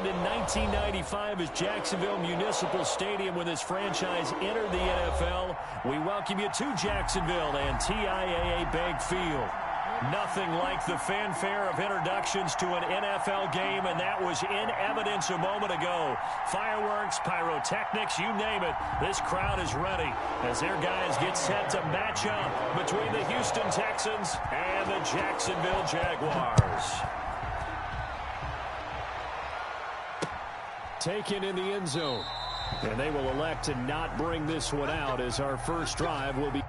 opened in 1995 as Jacksonville Municipal Stadium when this franchise entered the NFL. We welcome you to Jacksonville and TIAA Bank Field. Nothing like the fanfare of introductions to an NFL game, and that was in evidence a moment ago. Fireworks, pyrotechnics, you name it. This crowd is ready as their guys get set to match up between the Houston Texans and the Jacksonville Jaguars. Taken in the end zone. And they will elect to not bring this one out as our first drive will be.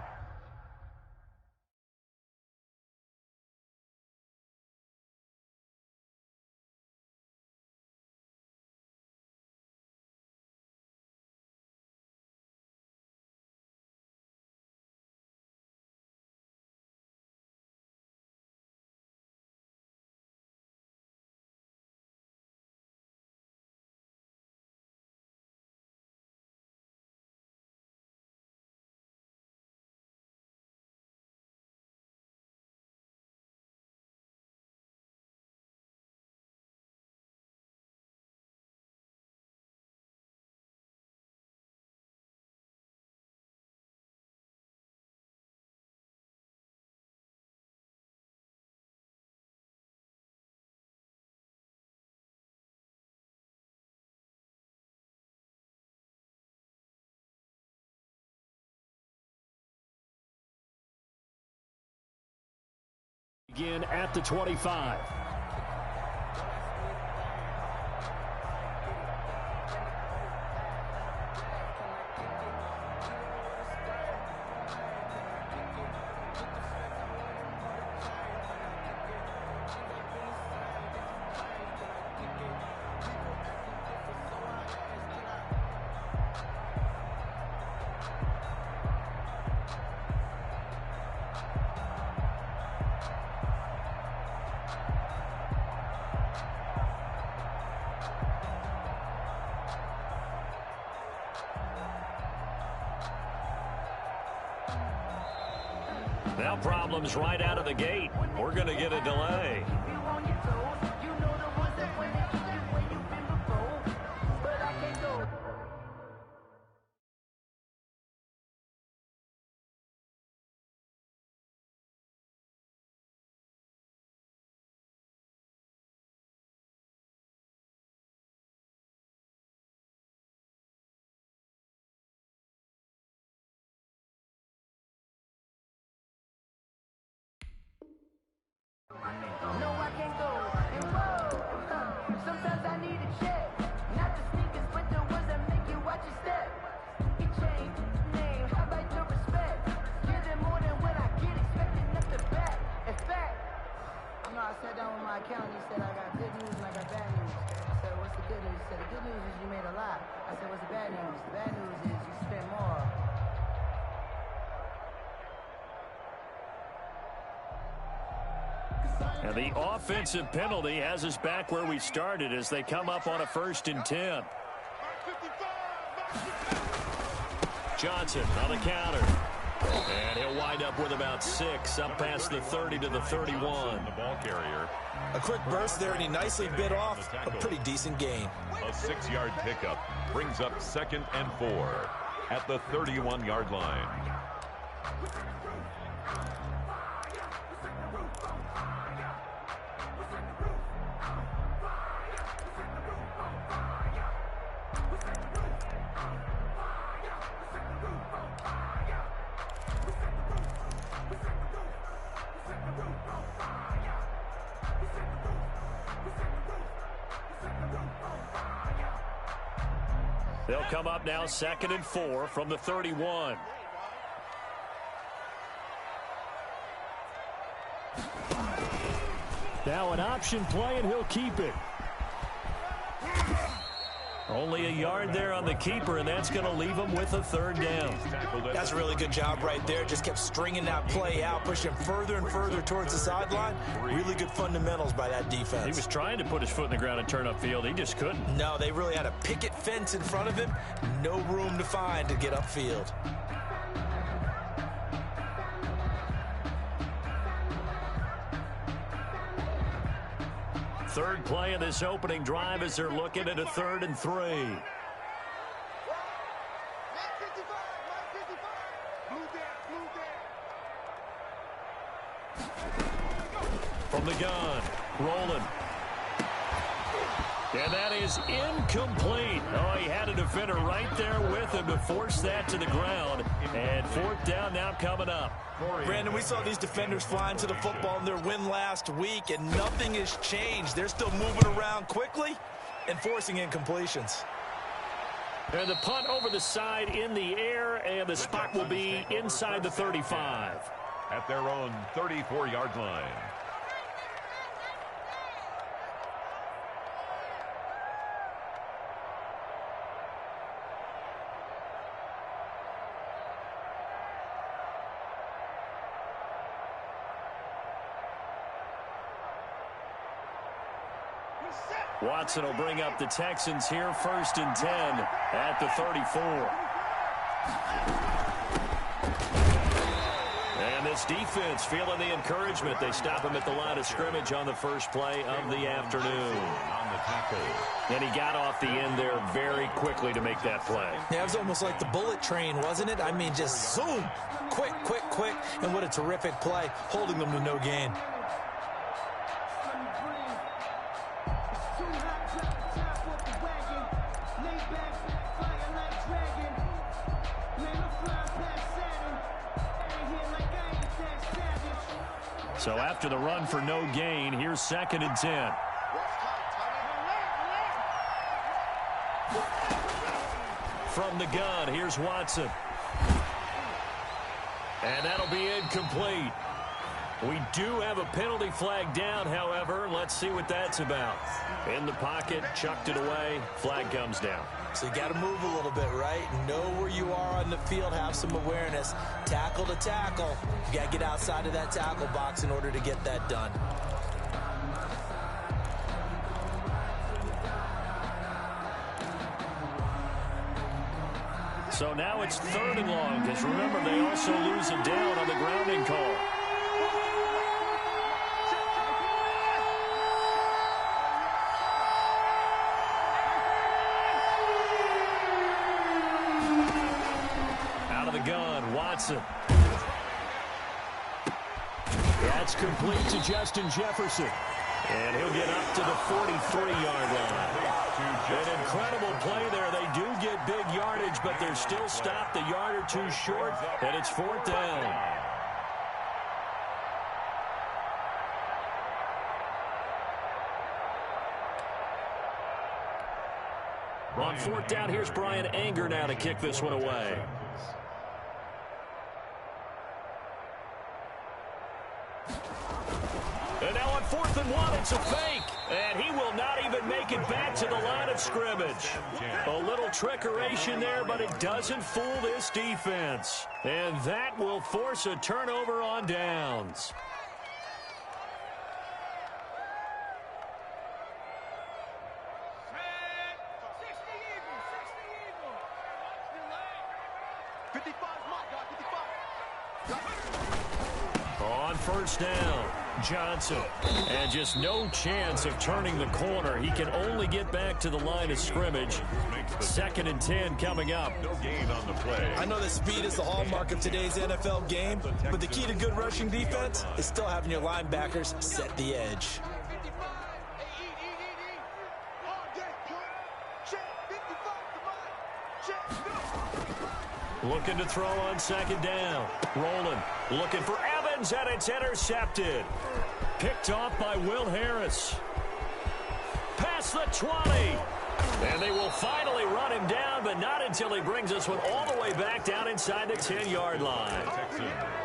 Begin at the 25. Now problems right out of the gate. We're going to get a delay. No, I can't go. And whoa, sometimes I need a check. Not the sneakers, but the ones that make you watch your step. It changed name, how about your respect? Give them more than what I get, expecting nothing back. In fact, I sat down with my accountant. He said I got good news and I got bad news. I said, what's the good news? He said, the good news is you made a lot. I said, what's the bad news? The bad news is you spent more. And the offensive penalty has us back where we started as they come up on a 1st and 10. Johnson on the counter. And he'll wind up with about 6 up past the 30 to the 31. The ball carrier. A quick burst there, and he nicely bit off a pretty decent gain. A 6-yard pickup brings up 2nd and 4 at the 31-yard line. They'll come up now 2nd and 4 from the 31. Now an option play, and he'll keep it. Only a yard there on the keeper, and that's going to leave him with a 3rd down. That's a really good job right there. Just kept stringing that play out, pushing him further and further towards the sideline. Really good fundamentals by that defense. He was trying to put his foot in the ground and turn upfield. He just couldn't. No, they really had a picket fence in front of him. No room to find to get upfield. third play of this opening drive as they're looking at a 3rd and 3. From the gun, rolling. And that is incomplete. Oh, he had a defender right there with him to force that to the ground. And 4th down now coming up. Brandon, we saw these defenders flying to the football in their win last week, and nothing has changed. They're still moving around quickly and forcing incompletions. And the punt over the side in the air, and the spot will be inside the 35. At their own 34-yard line. Watson will bring up the Texans here, 1st and 10 at the 34. And this defense feeling the encouragement. They stop him at the line of scrimmage on the first play of the afternoon. On the tackle. And he got off the end there very quickly to make that play. Yeah, it was almost like the bullet train, wasn't it? I mean, just zoom. Quick, quick, quick. And what a terrific play, holding them to no gain. So after the run for no gain, here's 2nd and 10. From the gun, here's Watson. And that'll be incomplete. We do have a penalty flag down, however. Let's see what that's about. In the pocket, chucked it away, flag comes down. So you got to move a little bit, right? Know where you are on the field, have some awareness. Tackle to tackle. You got to get outside of that tackle box in order to get that done. So now it's 3rd and long, because remember, they also lose a down on the grounding call. Watson. That's complete to Justin Jefferson. And he'll get up to the 43-yard line. An incredible play there. They do get big yardage, but they're still stopped a yard or two short, and it's 4th down. On 4th down, here's Brian Anger now to kick this one away. And now on 4th and 1, it's a fake. And he will not even make it back to the line of scrimmage. A little trickeration there, but it doesn't fool this defense. And that will force a turnover on downs. On 1st down, Johnson. And just no chance of turning the corner. He can only get back to the line of scrimmage. 2nd and 10 coming up. No gain on the play. I know that speed is the hallmark of today's NFL game, but the key to good rushing defense is still having your linebackers set the edge. Looking to throw on 2nd down. Rolling. Looking for Evans, and it's intercepted. Picked off by Will Harris. Past the 20. And they will finally run him down, but not until he brings this one all the way back down inside the 10-yard line.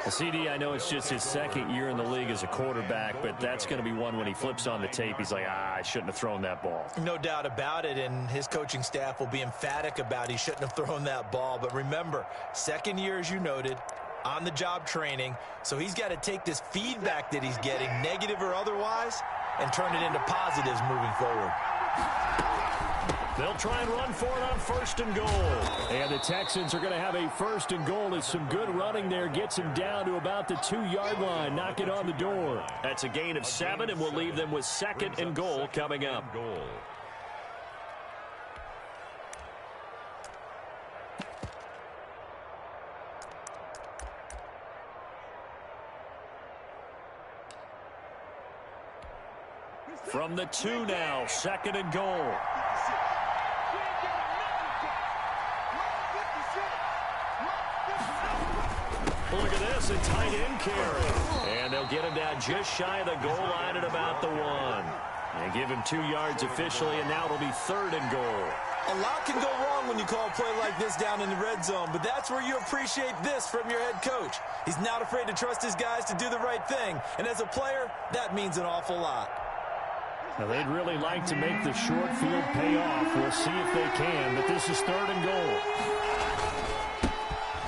CD, I know it's just his 2nd year in the league as a quarterback, but that's going to be one when he flips on the tape. He's like, I shouldn't have thrown that ball. No doubt about it, and his coaching staff will be emphatic about he shouldn't have thrown that ball. But remember, 2nd year, as you noted, on-the-job training, so he's got to take this feedback that he's getting, negative or otherwise, and turn it into positives moving forward. They'll try and run for it on 1st and goal. And the Texans are going to have a 1st and goal as some good running there gets him down to about the 2-yard line. Knock it on the door. That's a gain of 7, and we'll leave them with 2nd and goal coming up. From the 2 now, 2nd and goal. Look at this, a tight end carry. And they'll get him down just shy of the goal line at about the 1. And give him 2 yards officially, and now it'll be 3rd and goal. A lot can go wrong when you call a play like this down in the red zone, but that's where you appreciate this from your head coach. He's not afraid to trust his guys to do the right thing, and as a player, that means an awful lot. Now, they'd really like to make the short field pay off. We'll see if they can, but this is 3rd and goal.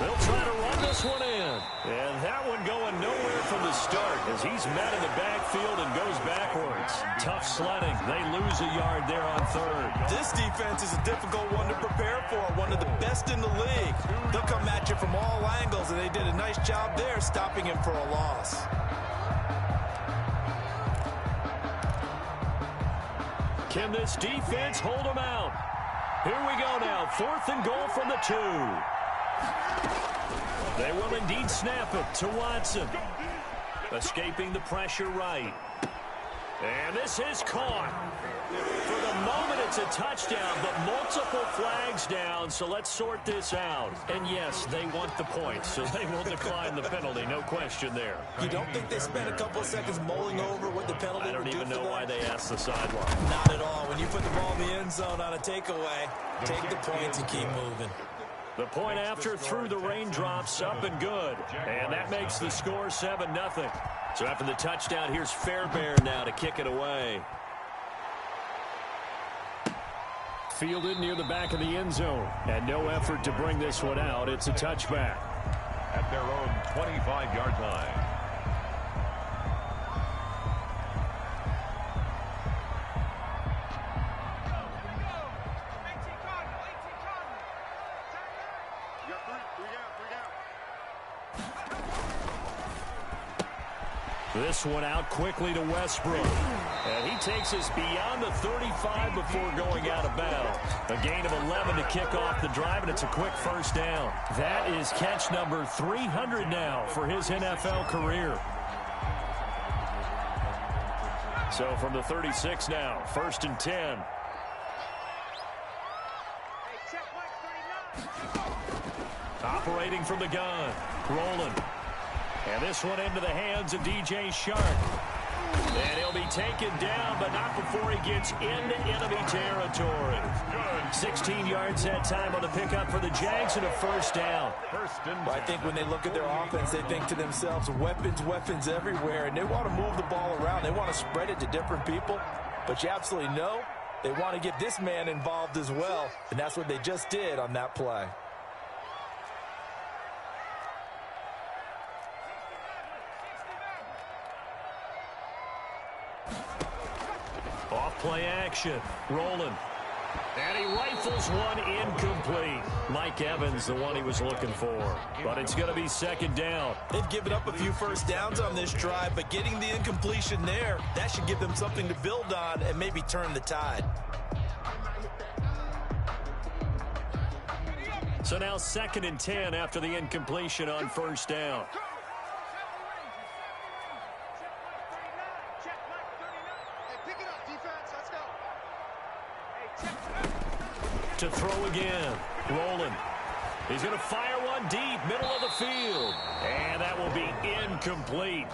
They'll try to run this one in. And that one going nowhere from the start as he's met in the backfield and goes backwards. Tough sledding. They lose a yard there on 3rd. This defense is a difficult one to prepare for, one of the best in the league. They'll come at you from all angles, and they did a nice job there stopping him for a loss. Can this defense hold them out? Here we go now. 4th and goal from the 2. They will indeed snap it to Watson. Escaping the pressure right. And this is caught. For the moment, it's a touchdown, but multiple flags down, so let's sort this out. And yes, they want the points, so they will decline the penalty, no question there. You don't think they spent a couple of seconds mulling over what the penalty I don't even know why they asked the sideline. Not at all. When you put the ball in the end zone on a takeaway, take the points and keep moving. The point after through the raindrops, up and good. And that makes the score 7-0. So after the touchdown, here's Fairbairn now to kick it away. Fielded near the back of the end zone. And no effort to bring this one out. It's a touchback. At their own 25-yard line. This one out quickly to Westbrook. And he takes us beyond the 35 before going out of bounds. A gain of 11 to kick off the drive, and it's a quick 1st down. That is catch number 300 now for his NFL career. So from the 36 now, 1st and 10. Operating from the gun, rolling. And this one into the hands of DJ Shark. And he'll be taken down, but not before he gets into enemy territory. 16 yards that time on the pickup for the Jags and a 1st down. I think when they look at their offense, they think to themselves, weapons everywhere, and they want to move the ball around. They want to spread it to different people. But you absolutely know they want to get this man involved as well, and that's what they just did on that play. Play action, rolling. And he rifles one incomplete. Mike Evans, the one he was looking for. But it's going to be 2nd down. They've given up a few 1st downs on this drive, but getting the incompletion there, that should give them something to build on and maybe turn the tide. So now 2nd and 10 after the incompletion on 1st down. To throw again, rolling. He's going to fire one deep, middle of the field. And that will be incomplete.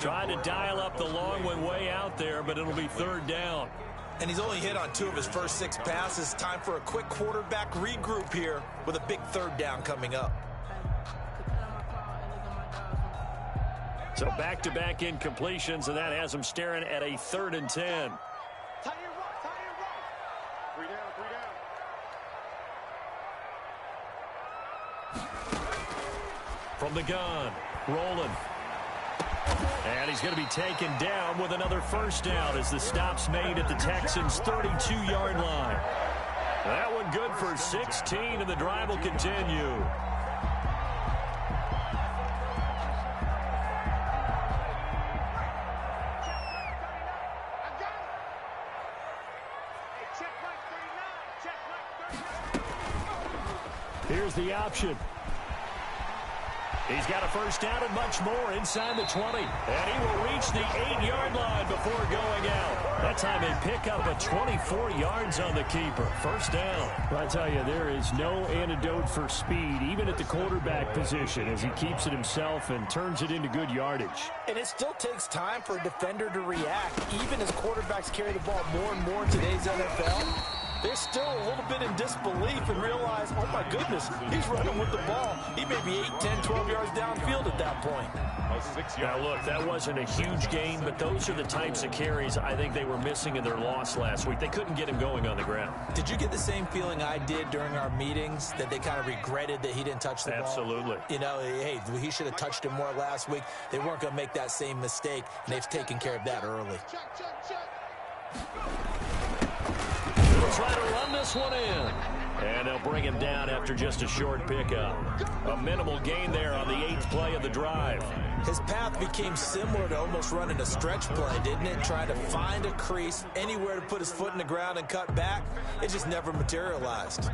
Trying to dial up the long one way out there, but it'll be 3rd down. And he's only hit on 2 of his first 6 passes. Time for a quick quarterback regroup here with a big 3rd down coming up. So back-to-back incompletions, and that has him staring at a 3rd and 10. From the gun, rolling. And he's going to be taken down with another 1st down as the stop's made at the Texans' 32-yard line. That one good for 16, and the drive will continue. Here's the option. He's got a first down and much more inside the 20. And he will reach the 8-yard line before going out. That time they pick up a 24 yards on the keeper. First down. Well, I tell you, there is no antidote for speed, even at the quarterback position, as he keeps it himself and turns it into good yardage. And it still takes time for a defender to react, even as quarterbacks carry the ball more and more in today's NFL. They're still a little bit in disbelief and realize, oh, my goodness, he's running with the ball. He may be 8, 10, 12 yards downfield at that point. Now, look, that wasn't a huge gain, but those are the types of carries I think they were missing in their loss last week. They couldn't get him going on the ground. Did you get the same feeling I did during our meetings, that they kind of regretted that he didn't touch the ball? Absolutely. You know, hey, he should have touched him more last week. They weren't going to make that same mistake, and they've taken care of that early. They'll try to run this one in. And they'll bring him down after just a short pickup. A minimal gain there on the 8th play of the drive. His path became similar to almost running a stretch play, didn't it? Trying to find a crease, anywhere to put his foot in the ground and cut back. It just never materialized.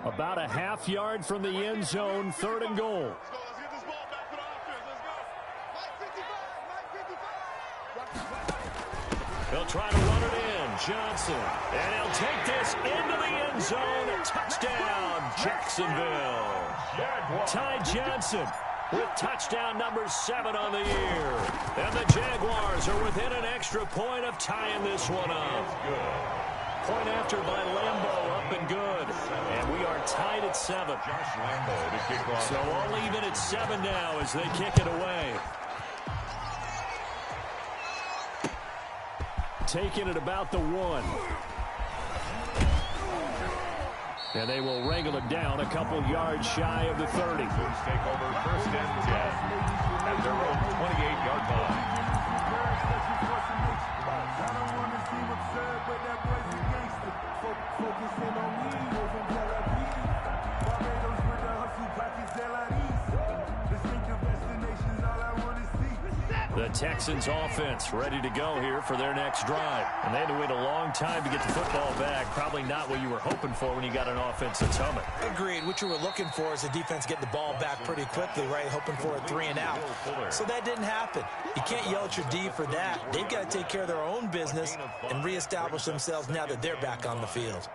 About a half yard from the end zone, 3rd and goal. Let's get this ball back to the offense. Let's go. He'll try to run it in. Johnson. And he'll take this into the end zone. A touchdown, Jacksonville. Ty Johnson with touchdown number 7 on the year. And the Jaguars are within an extra point of tying this one up. Point after by Lambeau, up and good. And we are tied at 7. Josh Lambeau to kick off. So all even at 7 now as they kick it away. Taking it about the 1. And they will wrangle it down a couple yards shy of the 30. Bulls take over 1st and 10 at their own 28-yard line. The Texans offense ready to go here for their next drive. And they had to wait a long time to get the football back. Probably not what you were hoping for when you got an offense that's humming. Agreed. What you were looking for is the defense getting the ball back pretty quickly, right? Hoping for a 3 and out. So that didn't happen. You can't yell at your D for that. They've got to take care of their own business and reestablish themselves now that they're back on the field.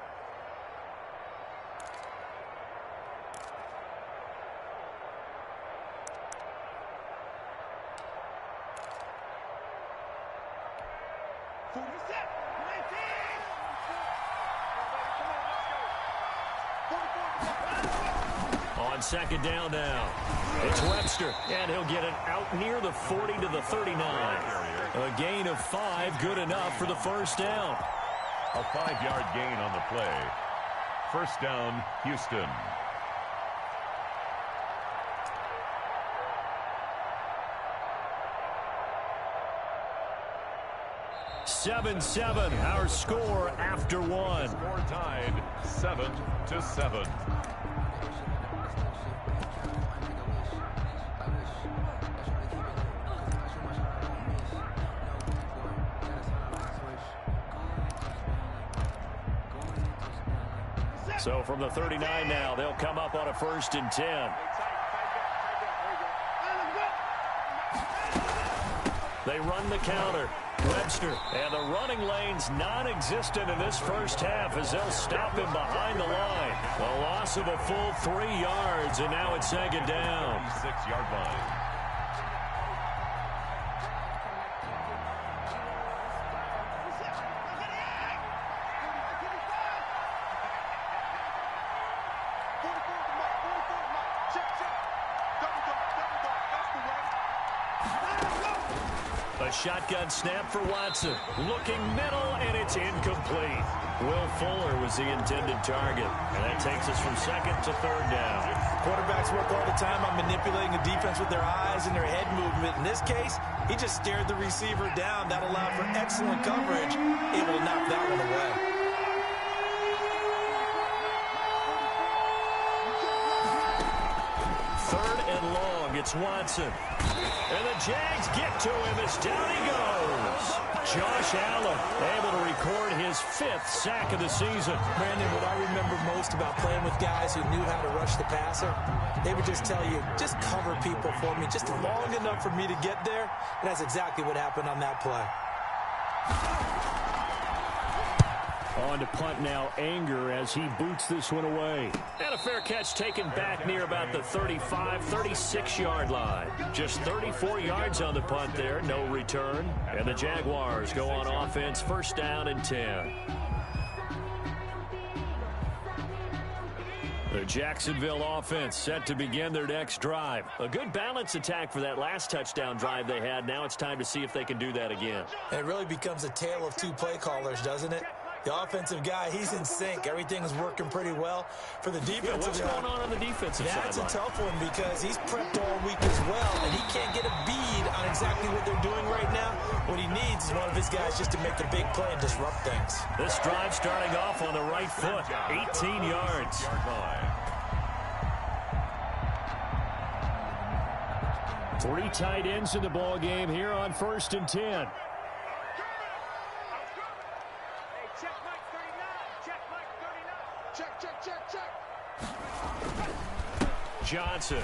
On 2nd down now. It's Webster, and he'll get it out near the 40 to the 39. A gain of 5, good enough for the first down. A 5-yard gain on the play. First down, Houston. Seven, our score after 1. Score tied 7-7. So from the 39 now, they'll come up on a 1st and 10. They run the counter. Webster, and the running lane's non-existent in this first half as they'll stop him behind the line. A loss of a full 3 yards, and now it's 2nd down. 6-yard line. A A shotgun snap for Watson. Looking middle, and it's incomplete. Will Fuller was the intended target. And that takes us from second to third down. Quarterbacks work all the time on manipulating the defense with their eyes and their head movement. In this case, he just stared the receiver down. That allowed for excellent coverage, able to knock that one away. Third and long, it's Watson. And the Jags get to him as down he goes. Josh Allen able to record his 5th sack of the season. Brandon, what I remember most about playing with guys who knew how to rush the passer, they would just tell you, just cover people for me, just long enough for me to get there. And that's exactly what happened on that play. On to punt now, Anger, as he boots this one away. And a fair catch taken back near about the 35, 36-yard line. Just 34 yards on the punt there, no return. And the Jaguars go on offense, first down and 10. The Jacksonville offense set to begin their next drive. A good balance attack for that last touchdown drive they had. Now it's time to see if they can do that again. It really becomes a tale of two play callers, doesn't it? The offensive guy, he's in sync. Everything's working pretty well. For the defensive what's going on the defensive side? That's a tough one because he's prepped all week as well, and he can't get a bead on exactly what they're doing right now. What he needs is one of his guys just to make a big play and disrupt things. This drive starting off on the right foot, 18 yards. 3 tight ends in the ball game here on 1st and 10. Johnson.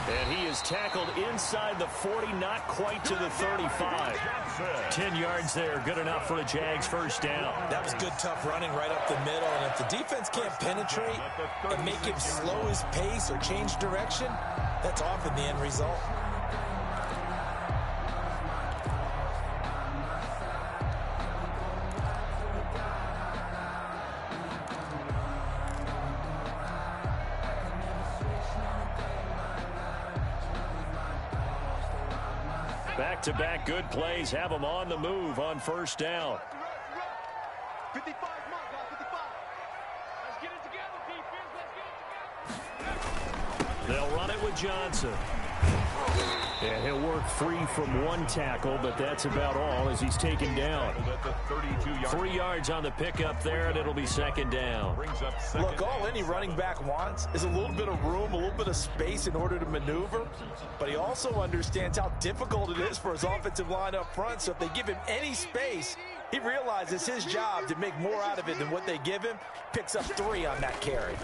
And he is tackled inside the 40, not quite to the 35. 10 yards there, good enough for a Jags first down. That was good, tough running right up the middle. And if the defense can't penetrate and make him slow his pace or change direction, that's often the end result. Back-to-back good plays have them on the move on first down. 55, come on, guys, 55. Let's get it together, defense. Let's get it together. They'll run it with Johnson. And he'll work free from one tackle, but that's about all as he's taken down. 3 yards on the pickup there, and it'll be second down. Look, all any running back wants is a little bit of room, a little bit of space in order to maneuver. But he also understands how difficult it is for his offensive line up front. So if they give him any space, he realizes his job to make more out of it than what they give him. Picks up 3 on that carry.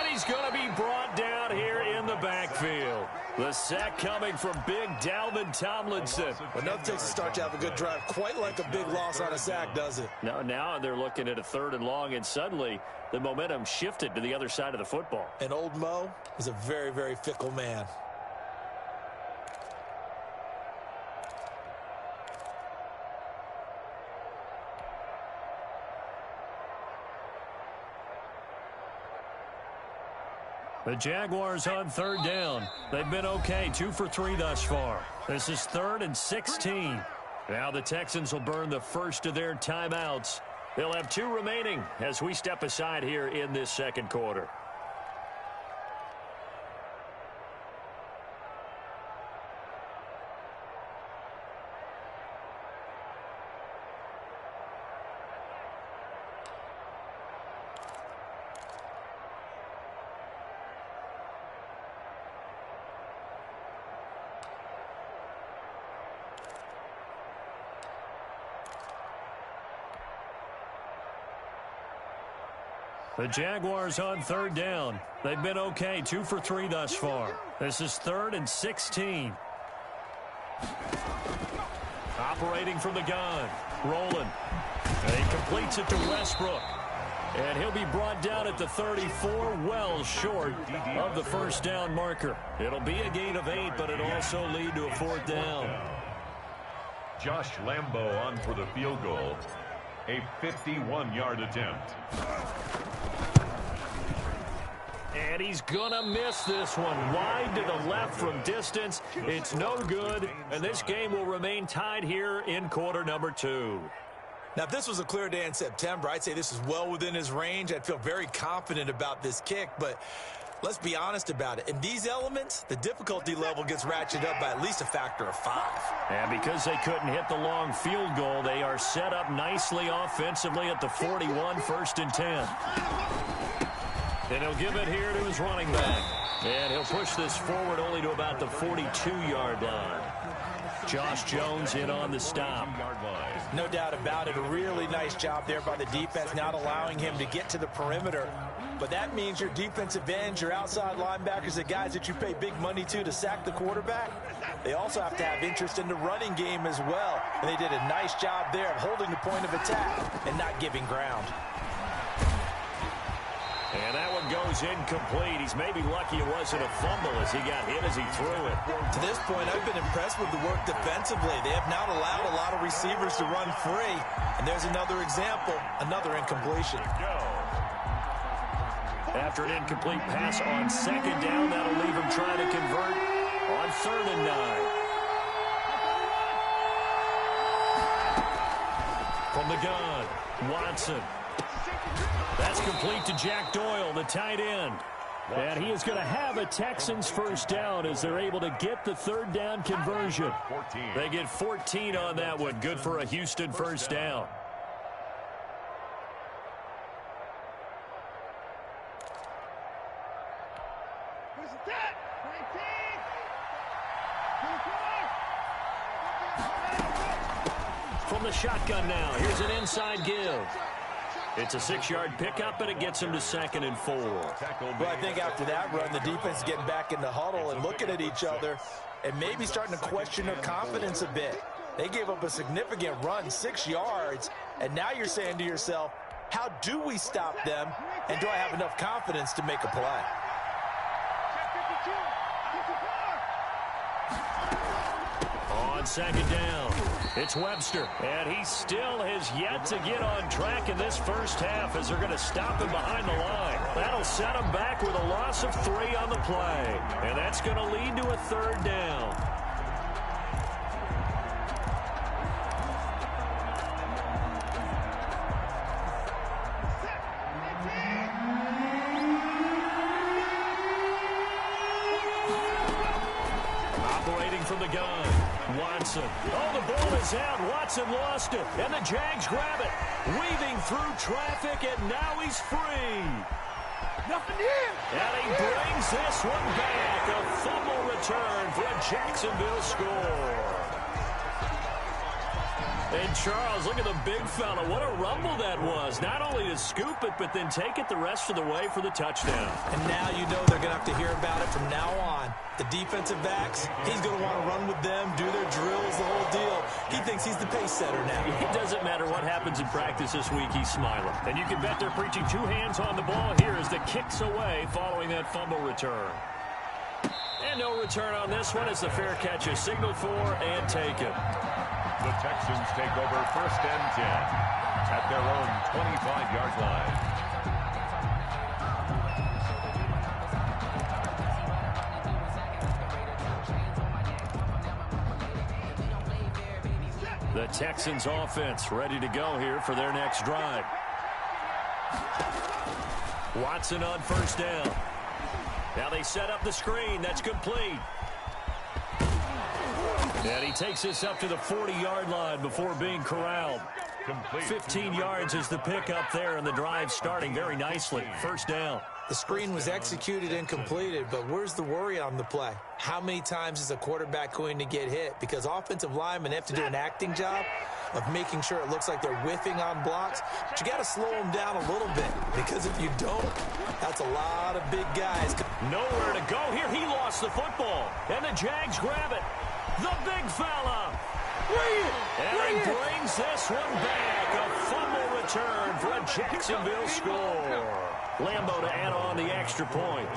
He's going to be brought down here in the backfield. The sack coming from big Dalvin Tomlinson. Enough takes to start to have a good drive. Quite like a big loss on a sack, does it? Now they're looking at a 3rd and long, and suddenly the momentum shifted to the other side of the football. And old Mo is a very, very fickle man. The Jaguars on 3rd down. They've been okay, 2 for 3 thus far. This is 3rd and 16. Now the Texans will burn the first of their timeouts. They'll have 2 remaining as we step aside here in this second quarter. The Jaguars on 3rd down. They've been okay, 2 for 3 thus far. This is 3rd and 16. Operating from the gun. Rolling. And he completes it to Westbrook. And he'll be brought down at the 34, well short of the first down marker. It'll be a gain of 8, but it'll also lead to a 4th down. Josh Lambo on for the field goal. A 51-yard attempt. And he's going to miss this one. Wide to the left from distance. It's no good, and this game will remain tied here in quarter number 2. Now, if this was a clear day in September, I'd say this is well within his range. I'd feel very confident about this kick, but let's be honest about it. In these elements, the difficulty level gets ratcheted up by at least a factor of 5. And because they couldn't hit the long field goal, they are set up nicely offensively at the 41, 1st and 10. And he'll give it here to his running back. And he'll push this forward only to about the 42-yard line. Josh Jones in on the stop. No doubt about it. A really nice job there by the defense, not allowing him to get to the perimeter. But that means your defensive ends, your outside linebackers, the guys that you pay big money to sack the quarterback, they also have to have interest in the running game as well. And they did a nice job there of holding the point of attack and not giving ground. And that one goes incomplete. He's maybe lucky it wasn't a fumble as he got hit as he threw it. To this point, I've been impressed with the work defensively. They have not allowed a lot of receivers to run free. And there's another example, another incompletion. After an incomplete pass on 2nd down, that'll leave him trying to convert on 3rd and 9. From the gun, Watson. That's complete to Jack Doyle, the tight end. And he is going to have a Texans 1st down as they're able to get the 3rd down conversion. They get 14 on that one. Good for a Houston 1st down. From the shotgun now, here's an inside give. It's a 6-yard pickup, and it gets him to 2nd and 4. Well, I think after that run, the defense is getting back in the huddle and looking at each other and maybe starting to question their confidence a bit. They gave up a significant run, 6 yards, and now you're saying to yourself, how do we stop them, and do I have enough confidence to make a play? On 2nd down, it's Webster, and he still has yet to get on track in this 1st half as they're going to stop him behind the line. That'll set him back with a loss of 3 on the play, and that's going to lead to a 3rd down. Operating from the gun. Watson. Oh, the ball is out. Watson lost it. And the Jags grab it. Weaving through traffic, and now he's free. Nothing here. And he brings this one back. A fumble return for a Jacksonville score. And Charles, look at the big fella. What a rumble that was. Not only to scoop it, but then take it the rest of the way for the touchdown. And now you know they're going to have to hear about it from now on. The defensive backs, he's going to want to run with them, do their drills, the whole deal. He thinks he's the pace setter now. It doesn't matter what happens in practice this week, he's smiling. And you can bet they're preaching 2 hands on the ball here as the kick's away following that fumble return. And no return on this one as the fair catch is signaled for and taken. The Texans take over 1st and 10 at their own 25-yard line. The Texans offense ready to go here for their next drive. Watson on 1st down. Now they set up the screen. That's complete. And he takes this up to the 40-yard line before being corralled. 15 yards is the pickup there, and the drive starting very nicely. 1st down. The screen was executed and completed, but where's the worry on the play? How many times is a quarterback going to get hit? Because offensive linemen have to do an acting job of making sure it looks like they're whiffing on blocks. But you got to slow them down a little bit, because if you don't, that's a lot of big guys. Nowhere to go here. He lost the football, and the Jags grab it. The big fella. And he brings this one back. A fumble return for a Jacksonville score. Lambo to add on the extra point.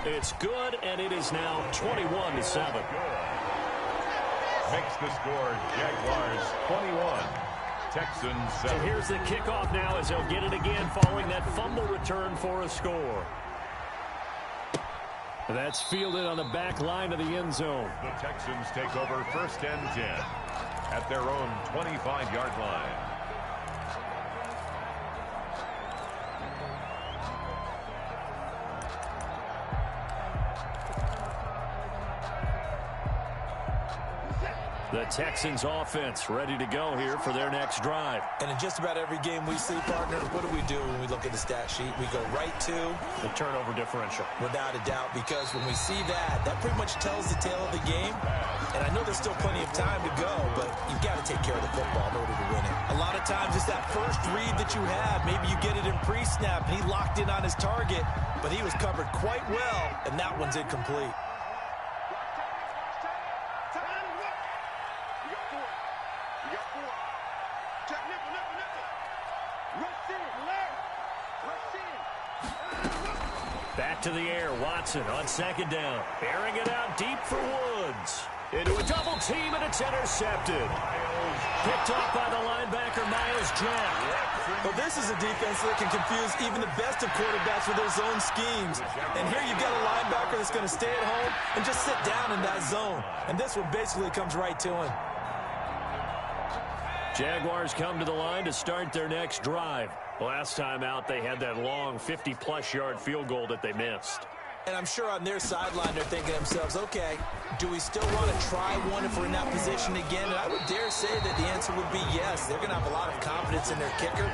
It's good, and it is now 21-7. Makes the score Jaguars 21, Texans So 7. here's the kickoff now as they'll get it again following that fumble return for a score. That's fielded on the back line of the end zone. The Texans take over 1st and 10 at their own 25-yard line. The Texans offense ready to go here for their next drive. And in just about every game we see, partner, what do we do when we look at the stat sheet? We go right to The turnover differential. without a doubt, because when we see that, that pretty much tells the tale of the game. And I know there's still plenty of time to go, but you've got to take care of the football in order to win it. A lot of times it's that first read that you have. Maybe you get it in pre-snap, and he locked in on his target, but he was covered quite well, and that one's incomplete. Back to the air. Watson on 2nd down. Airing it out deep for Woods. Into a double team, and it's intercepted. Picked off by the linebacker, Miles Jack. Well, this is a defense that can confuse even the best of quarterbacks with their zone schemes. And here you've got a linebacker that's going to stay at home and just sit down in that zone. And this one basically comes right to him. Jaguars come to the line to start their next drive. Last time out, they had that long 50-plus yard field goal that they missed. And I'm sure on their sideline they're thinking to themselves, okay, do we still want to try one if we're in that position again? And I would dare say that the answer would be yes. They're going to have a lot of confidence in their kicker.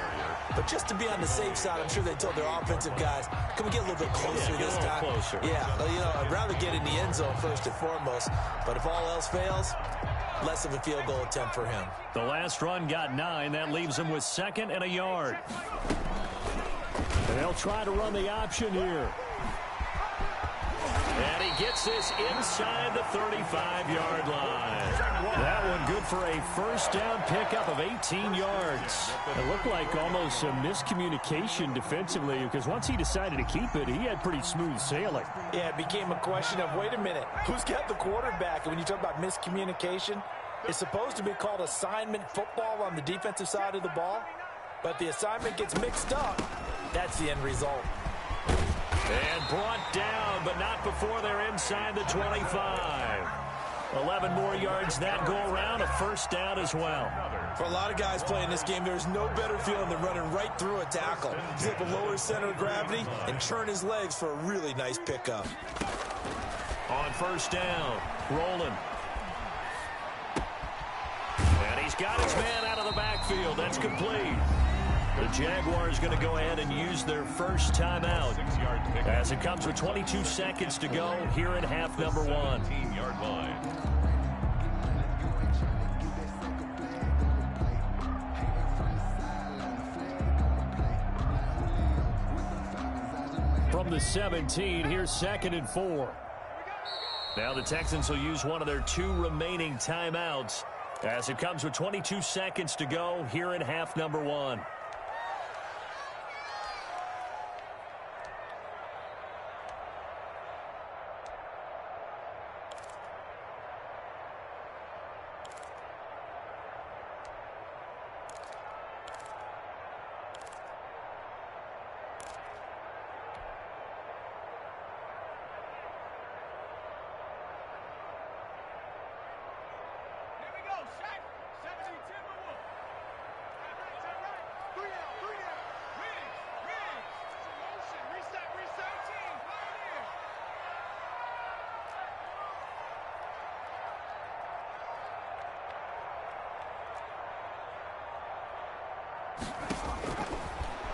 But just to be on the safe side, I'm sure they told their offensive guys, can we get a little bit closer this time? Closer. Yeah, well, you know, I'd rather get in the end zone first and foremost. But if all else fails, less of a field goal attempt for him. The last run got 9. That leaves them with 2nd and a yard. And they'll try to run the option here. And he gets this inside the 35-yard line. That one good for a first down pickup of 18 yards. It looked like almost a miscommunication defensively, because once he decided to keep it, he had pretty smooth sailing. Yeah, it became a question of, wait a minute, who's got the quarterback? And when you talk about miscommunication, it's supposed to be called assignment football on the defensive side of the ball. But the assignment gets mixed up. That's the end result. And brought down, but not before they're inside the 25. 11 more yards that go around, a first down as well. For a lot of guys playing this game, there's no better feeling than running right through a tackle. He's able to lower his center of gravity and churn his legs for a really nice pickup. On first down, rolling. And he's got his man out of the backfield. That's complete. The Jaguars going to go ahead and use their first timeout as it comes with 22 seconds to go here in half number 1. 17-yard line. From the 17, here's 2nd and 4. Now the Texans will use one of their 2 remaining timeouts as it comes with 22 seconds to go here in half number 1.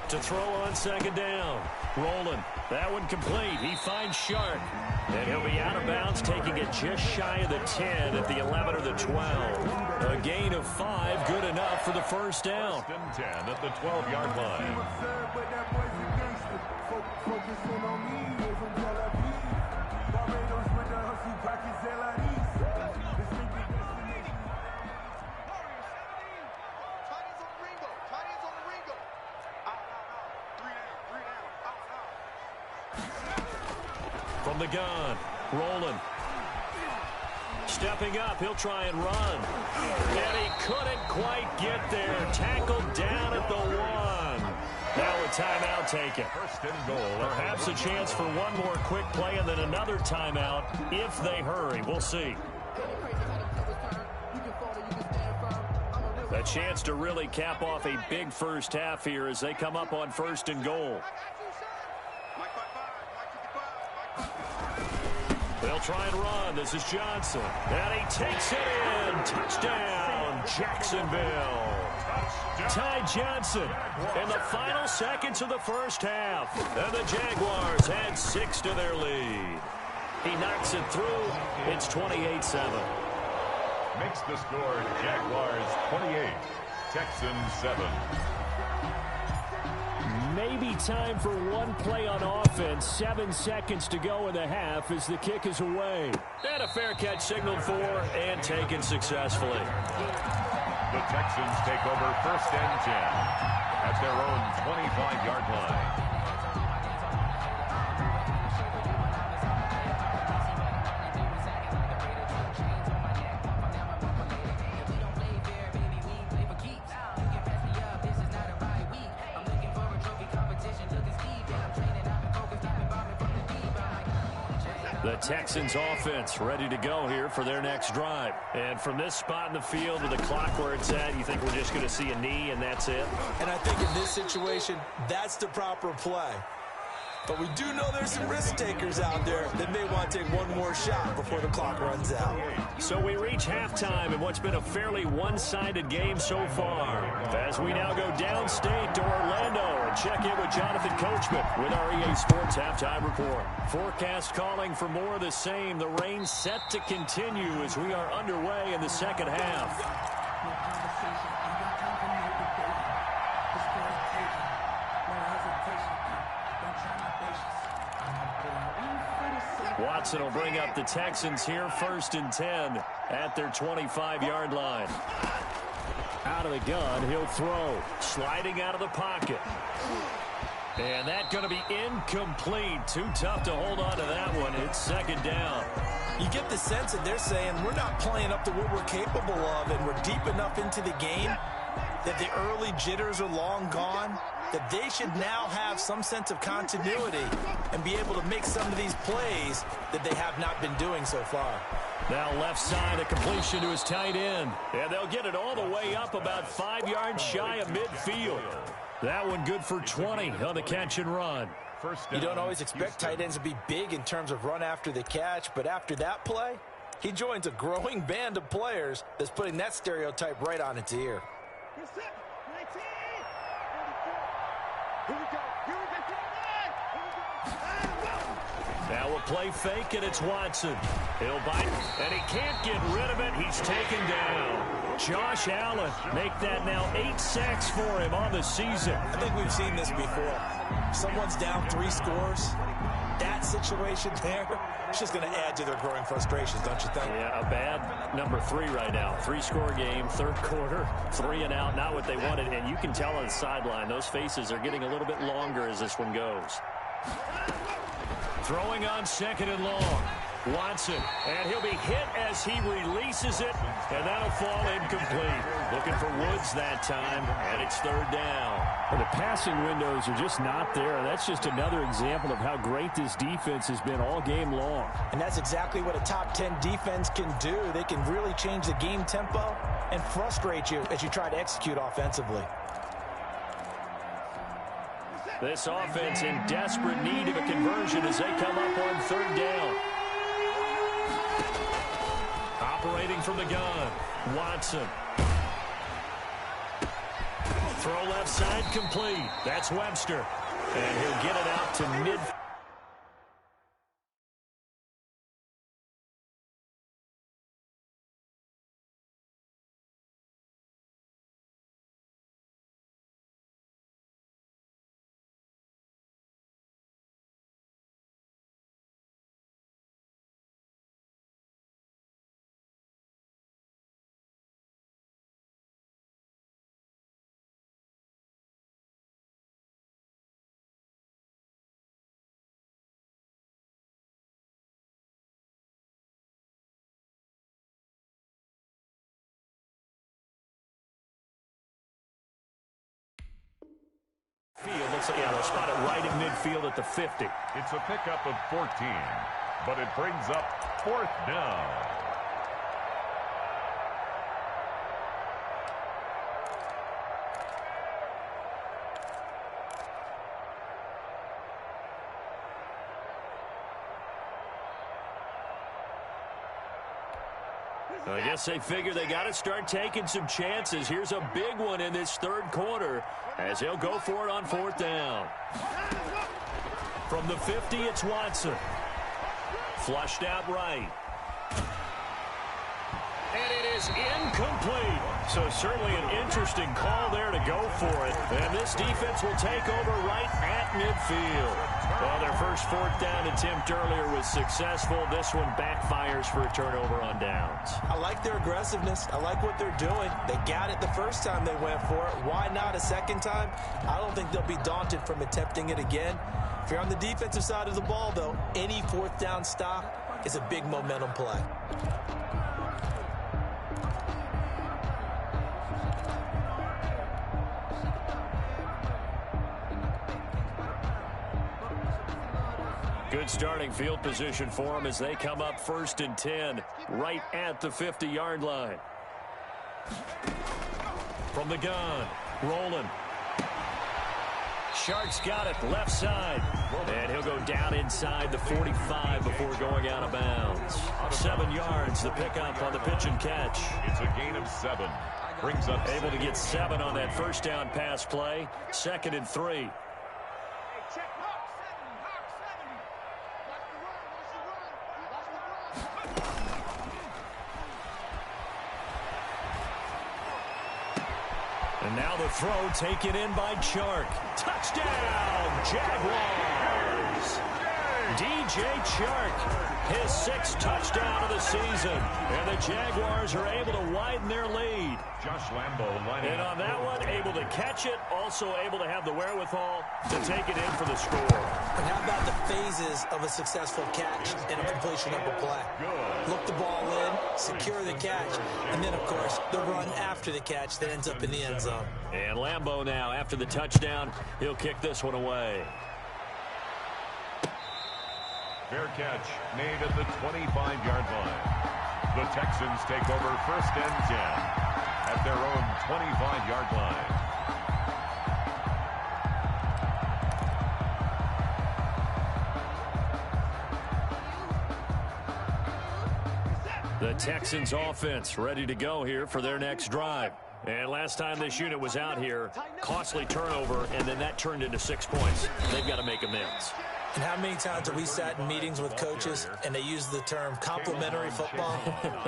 To throw on 2nd down. Rolling. That one complete. He finds Sharp. And he'll be out of bounds, taking it just shy of the 10 at the 11 or the 12. A gain of 5, good enough for the first down. 1st and 10 at the 12-yard line. From the gun, rolling. stepping up. He'll try and run. And he couldn't quite get there. Tackled down at the 1. Now a timeout taken. First and goal. Perhaps a chance for one more quick play and then another timeout if they hurry. We'll see. A chance to really cap off a big first half here as they come up on first and goal. They'll try and run. This is Johnson. And he takes it in. Touchdown, Jacksonville. Ty Johnson in the final seconds of the first half. And the Jaguars add 6 to their lead. He knocks it through. It's 28-7. Makes the score Jaguars 28, Texans 7. Maybe time for one play on offense. 7 seconds to go in the half as the kick is away. And a fair catch signaled for and taken successfully. The Texans take over first and 10 at their own 25-yard line. The Texans offense ready to go here for their next drive. And from this spot in the field with the clock where it's at, you think we're just going to see a knee and that's it? And I think in this situation, that's the proper play. But we do know there's some risk takers out there that may want to take one more shot before the clock runs out. So we reach halftime in what's been a fairly one-sided game so far. As we now go downstate to Orlando and check in with Jonathan Coachman with our EA Sports Halftime Report. Forecast calling for more of the same. The rain set to continue as we are underway in the second half. Watson will bring up the Texans here first and 10 at their 25-yard line. Out of the gun, he'll throw. Sliding out of the pocket. And that's going to be incomplete. Too tough to hold on to that one. It's second down. You get the sense that they're saying we're not playing up to what we're capable of, and we're deep enough into the game that the early jitters are long gone, that they should now have some sense of continuity and be able to make some of these plays that they have not been doing so far. Now left side, a completion to his tight end. And they'll get it all the way up about 5 yards shy of midfield. That one good for 20 on the catch and run. You don't always expect tight ends to be big in terms of run after the catch, but after that play, he joins a growing band of players that's putting that stereotype right on its ear. Now we'll play fake, and it's Watson. He'll bite, and he can't get rid of it. He's taken down. Josh Allen make that now 8 sacks for him on the season. I think we've seen this before. Someone's down 3 scores. That situation there, it's just going to add to their growing frustrations, don't you think? Yeah, a bad number 3 right now. 3-score game, third quarter, 3 and out, not what they wanted. And you can tell on the sideline, those faces are getting a little bit longer as this one goes. Throwing on second and long. Watson, and he'll be hit as he releases it, and that'll fall incomplete. Looking for Woods that time, and it's third down. Well, the passing windows are just not there. That's just another example of how great this defense has been all game long. And that's exactly what a top 10 defense can do. They can really change the game tempo and frustrate you as you try to execute offensively. This offense in desperate need of a conversion as they come up on third down. Operating from the gun, Watson. Throw left side complete. That's Webster. And he'll get it out to mid. looks like, yeah, they'll spot it right at midfield at the 50. It's a pickup of 14, but it brings up 4th down. I guess they figure they got to start taking some chances. Here's a big one in this 3rd quarter as he'll go for it on 4th down. From the 50, it's Watson. Flushed out right. And it is incomplete. So certainly an interesting call there to go for it. And this defense will take over right at midfield. Well, their first 4th down attempt earlier was successful. This one backfires for a turnover on downs. I like their aggressiveness. I like what they're doing. They got it the first time they went for it. Why not a second time? I don't think they'll be daunted from attempting it again. If you're on the defensive side of the ball, though, any 4th down stop is a big momentum play. Good starting field position for them as they come up 1st and 10 right at the 50-yard line. From the gun, rolling. Shark's got it left side. And he'll go down inside the 45 before going out of bounds. 7 yards, the pickup on the pitch and catch. It's a gain of 7. Brings up able to get 7 on that 1st down pass play. 2nd and 3. And now the throw taken in by Chark. Touchdown, Jaguars! DJ Chark, his 6th touchdown of the season. And the Jaguars are able to widen their lead. Josh Lambo lining And up. on that one, able to catch it, also able to have the wherewithal to take it in for the score. And how about the phases of a successful catch and a completion of a play? Look the ball in, secure the catch, and then, of course, the run after the catch that ends up in the end zone. And Lambo now, after the touchdown, he'll kick this one away. Fair catch made at the 25-yard line. The Texans take over 1st and 10 at their own 25-yard line. The Texans offense ready to go here for their next drive. And last time this unit was out here, costly turnover, and then that turned into 6 points. They've got to make amends. And how many times have we sat in meetings with coaches and they use the term complementary football?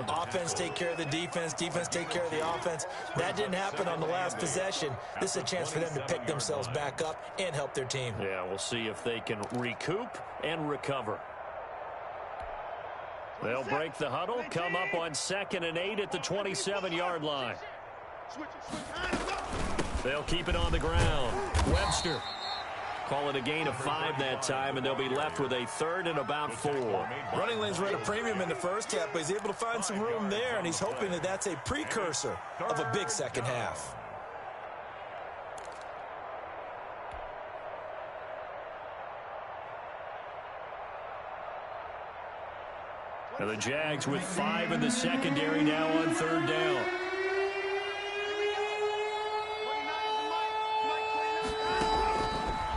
Offense take care of the defense, defense take care of the offense. That didn't happen on the last possession. This is a chance for them to pick themselves back up and help their team. Yeah, we'll see if they can recoup and recover. They'll break the huddle, come up on 2nd and 8 at the 27-yard line. They'll keep it on the ground. Webster. Call it a gain of 5 that time, and they'll be left with a 3rd and about 4. Running lanes were at a premium in the first half, but he's able to find some room there, and he's hoping that that's a precursor of a big second half. And the Jags with 5 in the secondary now on 3rd down.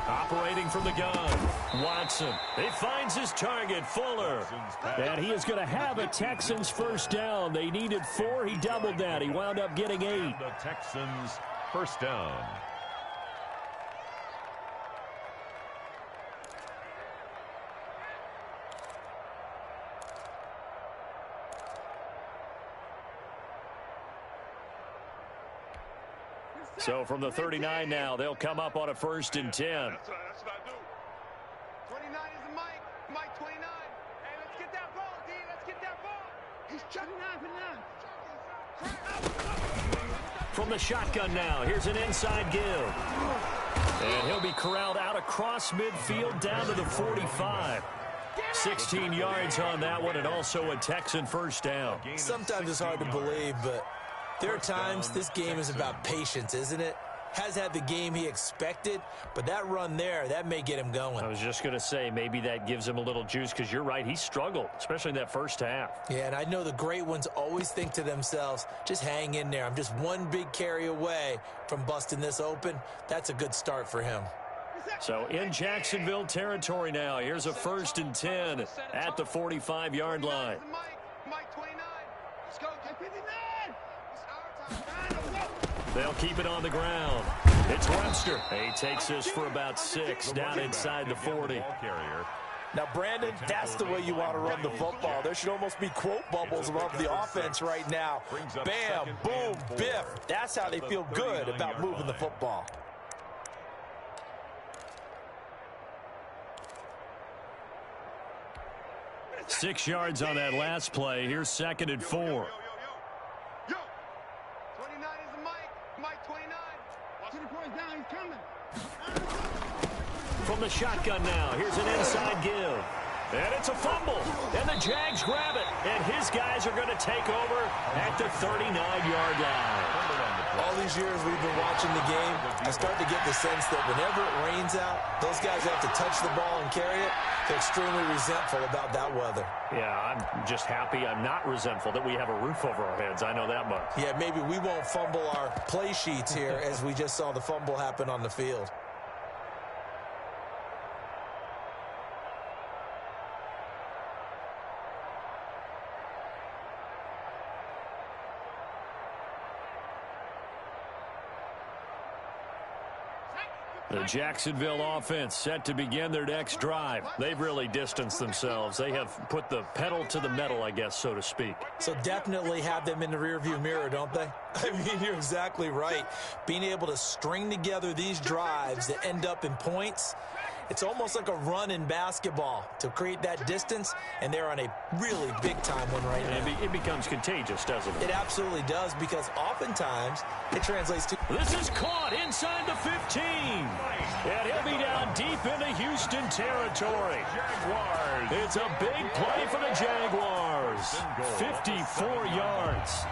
Operating from the gun, Watson. He finds his target, Fuller. And he is going to have a Texans 1st down. They needed 4. He doubled that. He wound up getting 8. The Texans 1st down. So from the 39 now, they'll come up on a 1st and 10. That's what I do. 29 is the Mike. Mike 29. Hey, let's get that ball, D. Let's get that ball. He's 29. From the shotgun now, here's an inside give. And he'll be corralled out across midfield down to the 45. 16 yards on that one, and also a Texan 1st down. Sometimes it's hard to believe, but there are times this game is about patience, isn't it? has had the game he expected, but that run there, that may get him going. I was just going to say, maybe that gives him a little juice, because you're right, he struggled, especially in that first half. Yeah, and I know the great ones always think to themselves, just hang in there. I'm just one big carry away from busting this open. That's a good start for him. So in Jacksonville territory now, here's a 1st and 10 at the 45-yard line. Mike 29. Let's go. Get 59. It's our time. They'll keep it on the ground. It's Webster. He takes this for about 6 down inside the 40. Now, Brandon, that's the way you want to run the football. There should almost be quote bubbles above the offense right now. Bam, boom, biff. That's how they feel good about moving the football. Six yards on that last play. Here's 2nd and 4. Yo. 29 is a Mike. Mike 29. Watch the points down. He's coming. From the shotgun now, here's an inside give. And it's a fumble. And the Jags grab it. And his guys are going to take over at the 39-yard line. All these years we've been watching the game, I start to get the sense that whenever it rains out, those guys have to touch the ball and carry it. They're extremely resentful about that weather. Yeah, I'm just happy I'm not resentful that we have a roof over our heads. I know that much. Yeah, maybe we won't fumble our play sheets here as we just saw the fumble happen on the field. The Jacksonville offense set to begin their next drive. They've really distanced themselves. They have put the pedal to the metal, I guess, so to speak. So definitely have them in the rearview mirror, don't they? I mean, you're exactly right. Being able to string together these drives that end up in points, it's almost like a run in basketball to create that distance, and they're on a really big-time one right now. It becomes contagious, doesn't it? It absolutely does, because oftentimes it translates to... This is caught inside the 15. And he'll be down deep into Houston territory. Jaguars. It's a big play for the Jaguars. 54 yards.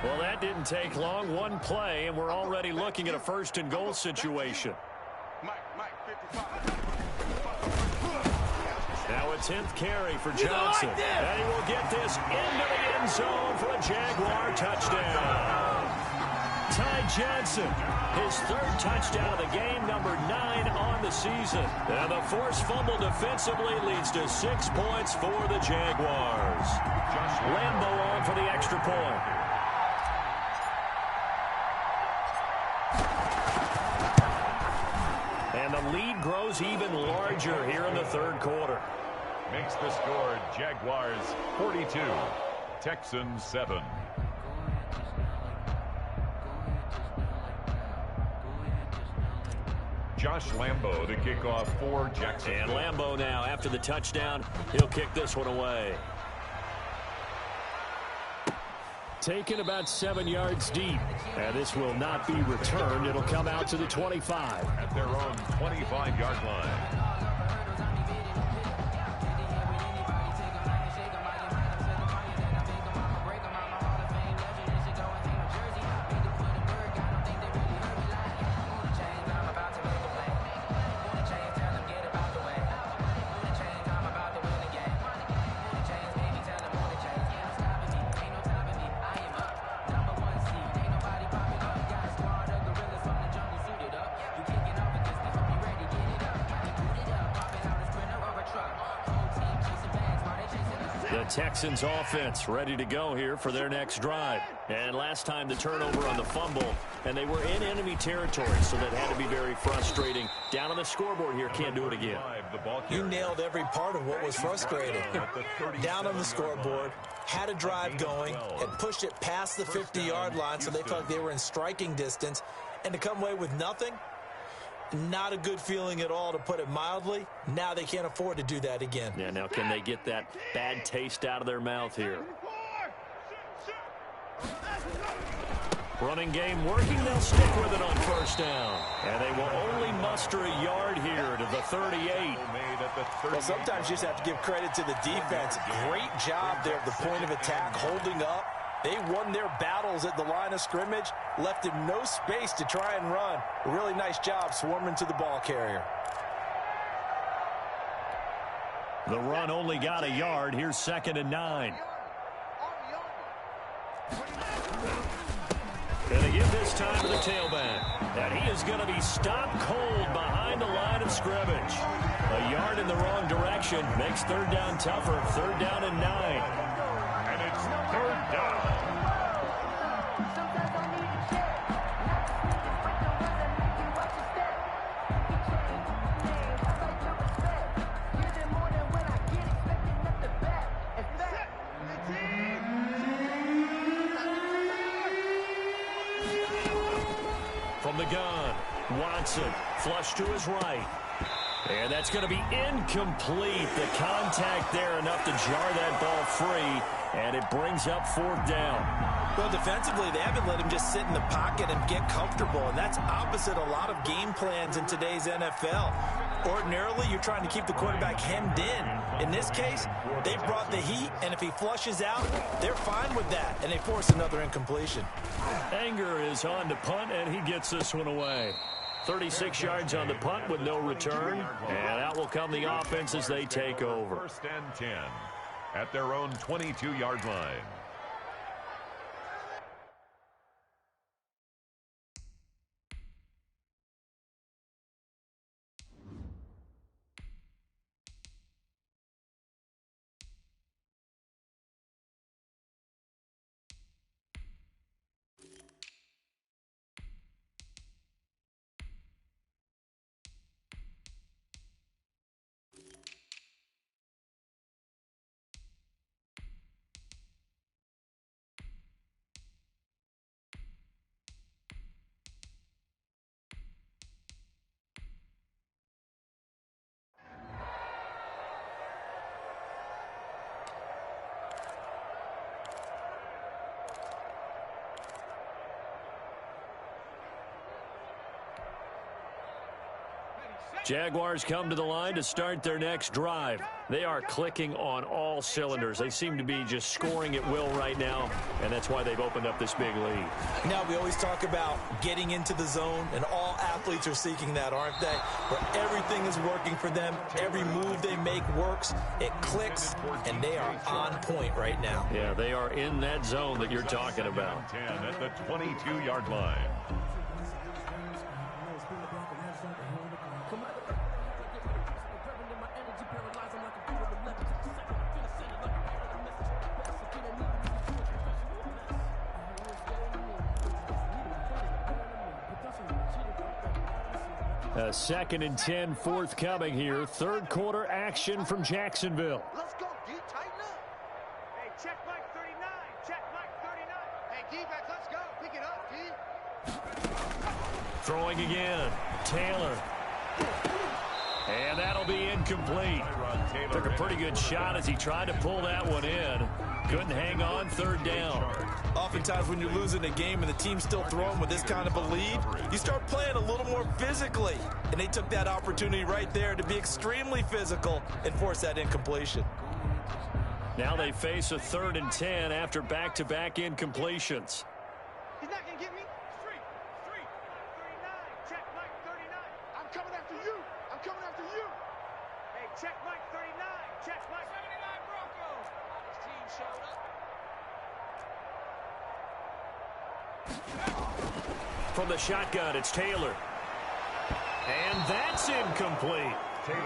Well, that didn't take long. One play, and we're already looking at a 1st and goal situation. Mike 55. Now a 10th carry for Johnson. And he will get this into the end zone for a Jaguar touchdown. Ty Johnson, his 3rd touchdown of the game, number 9 on the season. And the forced fumble defensively leads to 6 points for the Jaguars. Lambo on for the extra point. And the lead grows even larger here in the 3rd quarter. Makes the score Jaguars 42, Texans 7. Josh Lambo to kick off for Jacksonville. And Lambo now, after the touchdown, he'll kick this one away. Taken about 7 yards deep. And this will not be returned. It'll come out to the 25. At their own 25-yard line. Texans offense ready to go here for their next drive. And last time the turnover on the fumble, and they were in enemy territory, so that had to be very frustrating. Down on the scoreboard here, can't do it again. You nailed every part of what was frustrating. Down on the scoreboard, had a drive going, had pushed it past the 50-yard line, so they felt like they were in striking distance, and to come away with nothing, not a good feeling at all, to put it mildly. Now they can't afford to do that again. Yeah, now can they get that bad taste out of their mouth here? Running game working. They'll stick with it on first down. And they will only muster a yard here to the 38. Well, sometimes you just have to give credit to the defense. Great job there at the point of attack, holding up. They won their battles at the line of scrimmage, left him no space to try and run. A really nice job swarming to the ball carrier. The run only got a yard. Here's 2nd and 9. And they give this time to the tailback. And he is going to be stopped cold behind the line of scrimmage. A yard in the wrong direction makes 3rd down tougher. 3rd down and 9. And it's 3rd down. Sometimes I need a check. Not the sneakers, but the ones that make you watch your step. He changed his name. How about your respect? Give them more than when I get expecting at the back. In fact, From the gun, Watson, flush to his right. And that's going to be incomplete. The contact there enough to jar that ball free, and it brings up 4th down. Well, defensively, they haven't let him just sit in the pocket and get comfortable, and that's opposite a lot of game plans in today's NFL. Ordinarily, you're trying to keep the quarterback hemmed in. In this case, they've brought the heat, and if he flushes out, they're fine with that, and they force another incompletion. Anger is on to punt, and he gets this one away. 36 yards on the punt with no return, and out will come the offense as they take over. 1st and 10 at their own 22-yard line. Jaguars come to the line to start their next drive. They are clicking on all cylinders. They seem to be just scoring at will right now, and that's why they've opened up this big lead. Now, we always talk about getting into the zone, and all athletes are seeking that, aren't they? Where everything is working for them. Every move they make works. It clicks, and they are on point right now. Yeah, they are in that zone that you're talking about. 10 at the 22-yard line. A 2nd and 10 forthcoming here. 3rd quarter action from Jacksonville. Let's go, D. Tighten up. Hey, check Mike 39. Check Mike 39. Hey, defense, let's go. Pick it up, D. Throwing again. Taylor. And that'll be incomplete. Took a pretty good shot as he tried to pull that one in. Couldn't hang on. 3rd down. Oftentimes when you're losing a game and the team's still throwing with this kind of a lead, you start playing a little more physically. And they took that opportunity right there to be extremely physical and force that incompletion. Now they face a 3rd and 10 after back-to-back incompletions. He's not going to get me. Street. 39. Check Mike 39. I'm coming after you. I'm coming after you. Hey, check Mike 39. Check Mike 79 Broncos. His team showed up. From the shotgun, it's Taylor. And that's incomplete.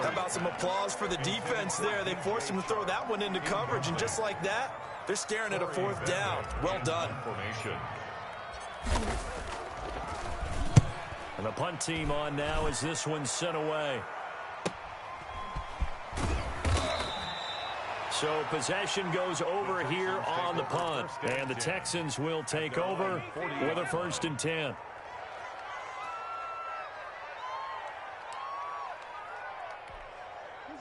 How about some applause for the defense there? They forced him to throw that one into coverage, and just like that, they're staring at a 4th down. Well done. Formation. And the punt team on now as this one's sent away. So possession goes over here on the punt. And the Texans will take over with a 1st and 10.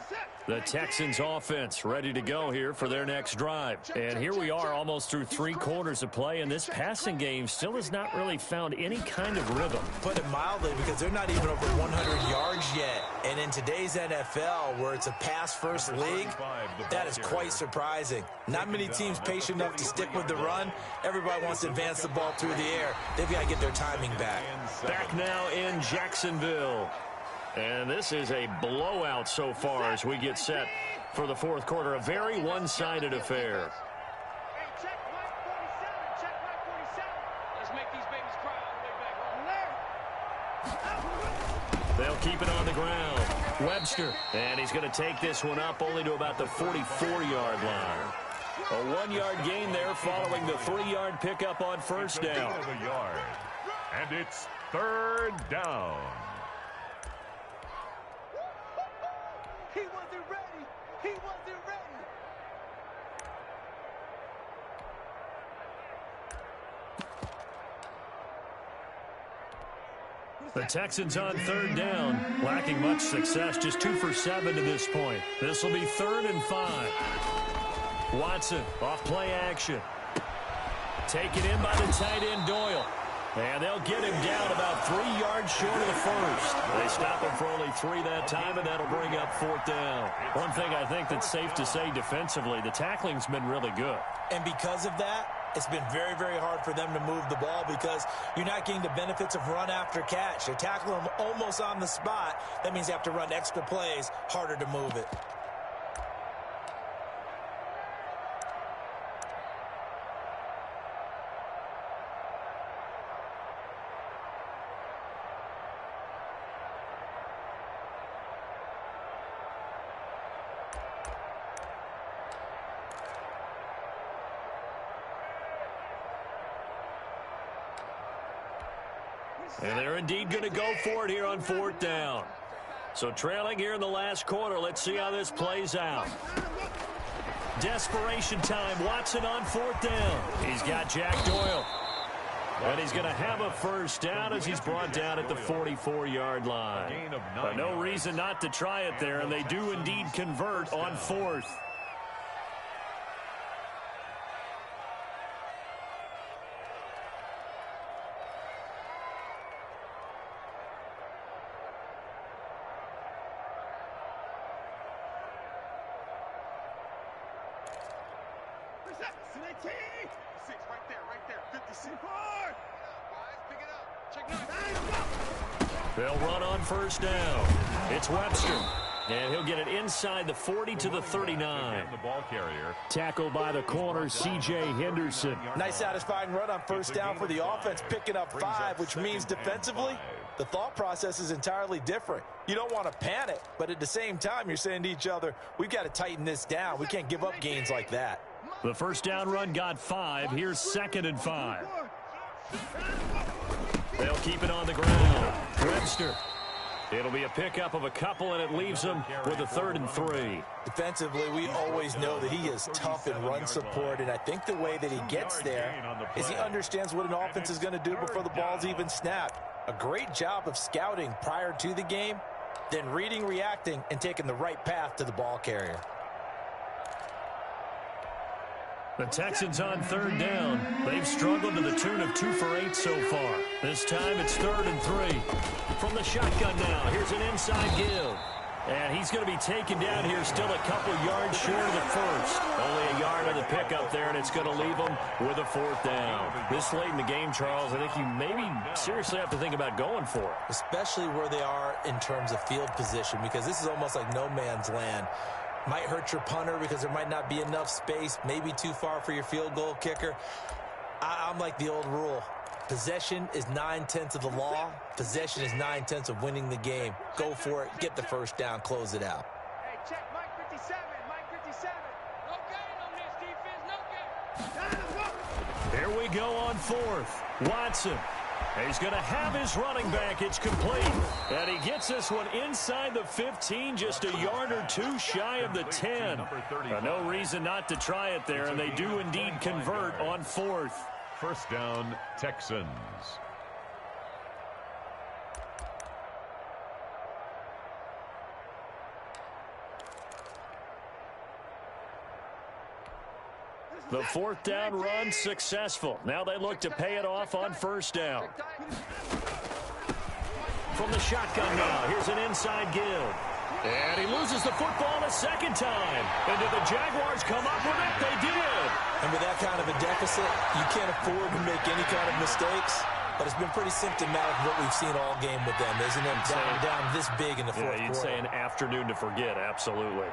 Set. The Texans offense ready to go here for their next drive. And here we are almost through 3 quarters of play, and this passing game still has not really found any kind of rhythm. Put it mildly, because they're not even over 100 yards yet. And in today's NFL, where it's a pass-first league, that is quite surprising. Not many teams patient enough to stick with the run. Everybody wants to advance the ball through the air. They've got to get their timing back. Back now in Jacksonville. And this is a blowout so far as we get set for the fourth quarter. A very one-sided affair. Hey, check Mike 47. Check Mike 47. Let's make these babies cry all the way back. They'll keep it on the ground. Webster. And he's going to take this one up only to about the 44-yard line. A 1-yard gain there following the 3-yard pickup on first down. And it's third down. He wasn't ready. He wasn't ready. The Texans on third down, lacking much success, just 2 for 7 to this point. This will be 3rd and 5. Watson off play action. Taken in by the tight end Doyle. And they'll get him down about 3 yards short of the first. They stop him for only 3 that time, and that'll bring up 4th down. One thing I think that's safe to say defensively, the tackling's been really good. And because of that, it's been very, very hard for them to move the ball because you're not getting the benefits of run after catch. They tackle them almost on the spot. That means you have to run extra plays, harder to move it. And they're indeed going to go for it here on 4th down. So trailing here in the last quarter. Let's see how this plays out. Desperation time. Watson on 4th down. He's got Jack Doyle. And he's going to have a first down as he's brought down at the 44-yard line. No reason not to try it there, and they do indeed convert on 4th. Six, right there. 56. Hard. Pick it up. Check 9. They'll run on first down. It's Webster. And he'll get it inside the 40 to the 39. The ball carrier. Tackled by the corner, C.J. Henderson. Nice satisfying run on first down for the offense, picking up 5, which means defensively, the thought process is entirely different. You don't want to panic, but at the same time, you're saying to each other, we've got to tighten this down. We can't give up gains like that. The first down run got 5. Here's 2nd and 5. They'll keep it on the ground. Webster. It'll be a pickup of a couple, and it leaves them with a 3rd and 3. Defensively, we always know that he is tough in run support, and I think the way that he gets there is he understands what an offense is going to do before the ball's even snapped. A great job of scouting prior to the game, then reading, reacting, and taking the right path to the ball carrier. The Texans on 3rd down. They've struggled to the tune of 2 for 8 so far. This time it's 3rd and 3. From the shotgun now, here's an inside give. And he's going to be taken down here still a couple yards short of the first. Only a yard of the pickup there, and it's going to leave him with a 4th down. This late in the game, Charles, I think you maybe seriously have to think about going for it. Especially where they are in terms of field position, because this is almost like no man's land. Might hurt your punter because there might not be enough space, maybe too far for your field goal kicker. I'm like the old rule. Possession is 9/10 of the law. Possession is 9/10 of winning the game. Go for it. Get the first down. Close it out. Hey, check Mike 57. Mike 57. No gain on this defense. No gain. Here we go on 4th. Watson. He's going to have his running back. It's complete. And he gets this one inside the 15, just a yard or 2 shy of the 10. No reason not to try it there, and they do indeed convert on 4th. First down, Texans. The fourth down run successful. Now they look to pay it off on first down. From the shotgun now, here's an inside give. And he loses the football a second time. And did the Jaguars come up with it? They did. And with that kind of a deficit, you can't afford to make any kind of mistakes. But it's been pretty symptomatic of what we've seen all game with them, isn't it? Down this big in the fourth quarter. You'd say an afternoon to forget, absolutely.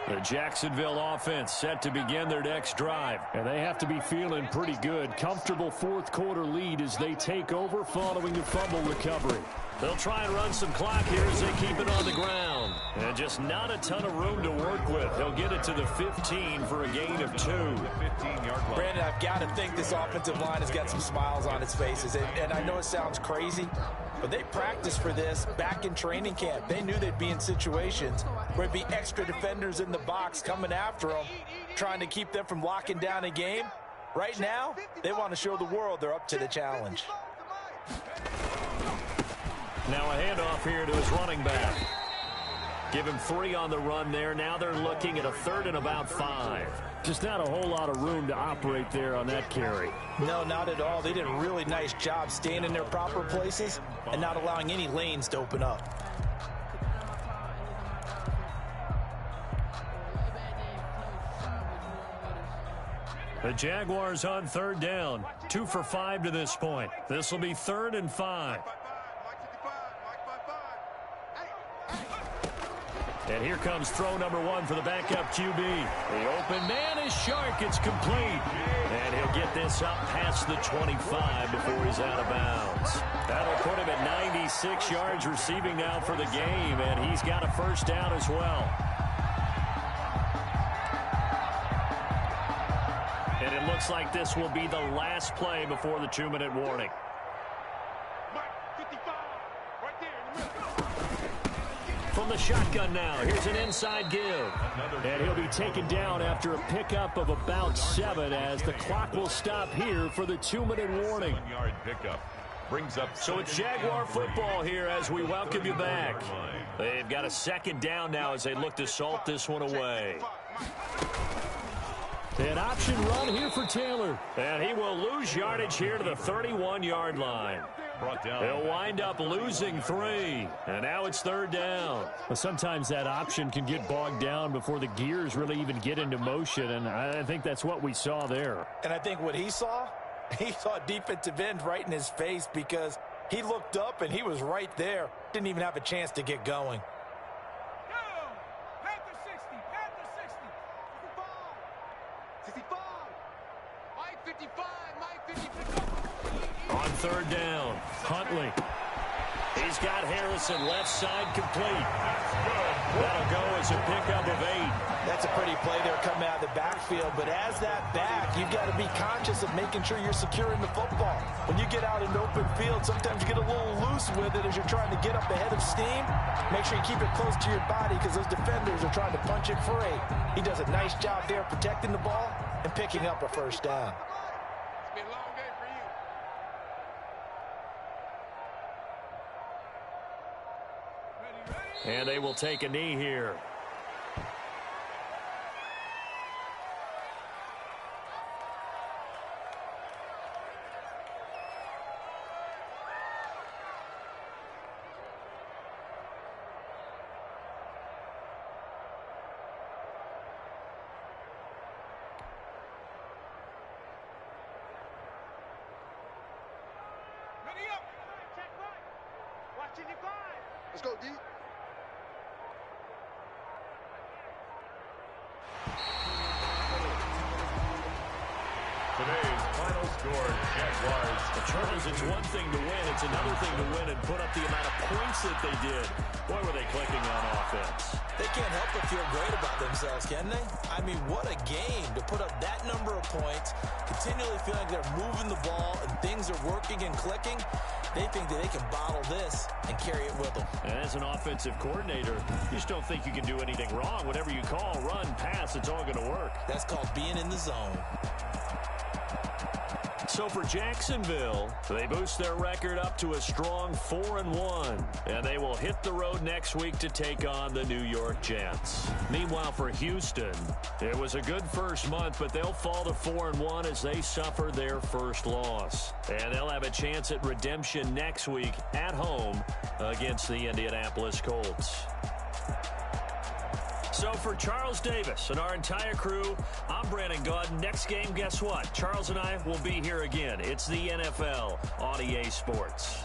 The Jacksonville offense set to begin their next drive. And they have to be feeling pretty good. Comfortable fourth quarter lead as they take over following the fumble recovery. They'll try and run some clock here as they keep it on the ground. And just not a ton of room to work with. He'll get it to the 15 for a gain of 2. Brandon, I've got to think this offensive line has got some smiles on its faces. And I know it sounds crazy, but they practiced for this back in training camp. They knew they'd be in situations where it'd be extra defenders in the box coming after them, trying to keep them from locking down a game. Right now, they want to show the world they're up to the challenge. Now a handoff here to his running back. Give him 3 on the run there. Now they're looking at a 3rd and about 5. Just not a whole lot of room to operate there on that carry. No, not at all. They did a really nice job staying in their proper places and not allowing any lanes to open up. The Jaguars on 3rd down. 2 for 5 to this point. This will be 3rd and 5. And here comes throw number 1 for the backup QB. The open man is Shark. It's complete. And he'll get this up past the 25 before he's out of bounds. That'll put him at 96 yards receiving now for the game. And he's got a first down as well. And it looks like this will be the last play before the 2-minute warning. From the shotgun now, here's an inside give. And he'll be taken down after a pickup of about 7 as the clock will stop here for the 2-minute warning. 1-yard pickup. Brings up so it's Jaguar football here as we welcome you back. They've got a 2nd down now as they look to salt this one away. An option run here for Taylor. And he will lose yardage here to the 31-yard line. He'll wind up losing 3. And now it's 3rd down. Well, sometimes that option can get bogged down before the gears really even get into motion. And I think that's what we saw there. And I think what he saw defensive end right in his face because he looked up and he was right there. Didn't even have a chance to get going. On 3rd down, Huntley. He's got Harrison left side complete. That'll go as a pickup of 8. That's a pretty play there coming out of the backfield, but as that back, you've got to be conscious of making sure you're securing the football. When you get out in open field, sometimes you get a little loose with it as you're trying to get up ahead of steam. Make sure you keep it close to your body because those defenders are trying to punch it free. He does a nice job there protecting the ball and picking up a first down. And they will take a knee here. Let's go, D. Today's final score, Jaguars. Charles, it's one thing to win. It's another thing to win and put up the amount of points that they did. Boy, were they clicking on offense. They can't help but feel great about themselves, can they? I mean, what a game to put up that number of points, continually feeling like they're moving the ball and things are working and clicking. They think that they can bottle this and carry it with them. And as an offensive coordinator, you just don't think you can do anything wrong. Whatever you call, run, pass, it's all going to work. That's called being in the zone. So for Jacksonville, they boost their record up to a strong 4-1, and they will hit the road next week to take on the New York Jets. Meanwhile, for Houston, it was a good first month, but they'll fall to 4-1 as they suffer their first loss. And they'll have a chance at redemption next week at home against the Indianapolis Colts. So for Charles Davis and our entire crew, I'm Brandon Gaudin. Next game, guess what? Charles and I will be here again. It's the NFL on EA Sports.